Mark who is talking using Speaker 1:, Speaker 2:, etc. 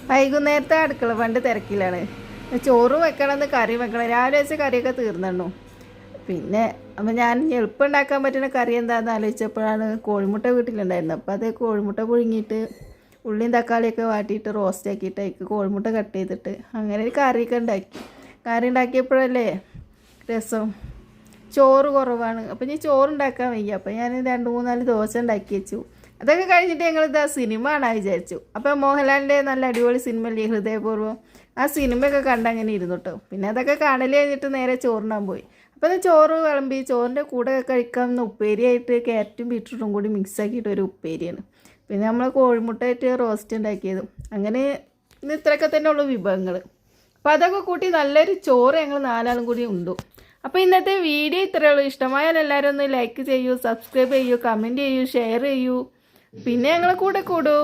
Speaker 1: വൈകുന്നേരത്തെ അടുക്കള പണ്ട് തിരക്കിലാണ്. ചോറ് വെക്കണമെന്ന് കറി വെക്കണം. രാവിലെ വെച്ച കറിയൊക്കെ തീർന്നു. പിന്നെ അപ്പം ഞാൻ എളുപ്പം ഉണ്ടാക്കാൻ പറ്റുന്ന കറി എന്താണെന്ന് ആലോചിച്ചപ്പോഴാണ് കോഴിമുട്ട വീട്ടിലുണ്ടായിരുന്നത്. അപ്പോൾ അത് കോഴിമുട്ട പുഴുങ്ങിയിട്ട് ഉള്ളിയും തക്കാളിയൊക്കെ വാട്ടിയിട്ട് റോസ്റ്റ് ആക്കിയിട്ട് അതിക്ക് കോഴിമുട്ട കട്ട് ചെയ്തിട്ട് അങ്ങനെ ഒരു കറിയൊക്കെ ഉണ്ടാക്കി. കറി ഉണ്ടാക്കിയപ്പോഴല്ലേ രസം. ചോറ് കുറവാണ്. അപ്പം ഞാൻ ചോറുണ്ടാക്കാൻ വയ്യ. അപ്പം ഞാൻ 2-3-4 ദോശ ഉണ്ടാക്കി വെച്ചു. അതൊക്കെ കഴിഞ്ഞിട്ട് ഞങ്ങളിതാ സിനിമ കാണാൻ വിചാരിച്ചു. അപ്പം മോഹൻലാലിൻ്റെ നല്ല അടിപൊളി സിനിമ ഹൃദയപൂർവ്വം, ആ സിനിമയൊക്കെ കണ്ടങ്ങനെ ഇരുന്നു കേട്ടോ. പിന്നെ അതൊക്കെ കാണൽ കഴിഞ്ഞിട്ട് നേരെ ചോറിനാൻ പോയി. അപ്പോൾ അത് ചോറ് വിളമ്പി ചോറിൻ്റെ കൂടെ കഴിക്കാവുന്ന ഉപ്പേരിയായിട്ട് ക്യാരറ്റും ബീറ്റ്റൂട്ടും കൂടി മിക്സ് ആക്കിയിട്ട് ഒരു ഉപ്പേരിയാണ്. പിന്നെ നമ്മൾ കോഴിമുട്ടയായിട്ട് റോസ്റ്റ് ഉണ്ടാക്കിയതും. അങ്ങനെ ഇന്ന് ഇത്രയൊക്കെ തന്നെ ഉള്ളൂ വിഭവങ്ങൾ. അപ്പോൾ അതൊക്കെ കൂട്ടി നല്ലൊരു ചോറ് ഞങ്ങൾ 4 ആളും കൂടി ഉണ്ടു. അപ്പോൾ ഇന്നത്തെ വീഡിയോ ഇത്രയേ ഉള്ളൂ. ഇഷ്ടമായാൽ എല്ലാവരും ഒന്ന് ലൈക്ക് ചെയ്യൂ, സബ്സ്ക്രൈബ് ചെയ്യൂ, കമൻറ്റ് ചെയ്യൂ, ഷെയർ ചെയ്യൂ. പിന്നെ ഞങ്ങളെ കൂടെ കൂടൂ.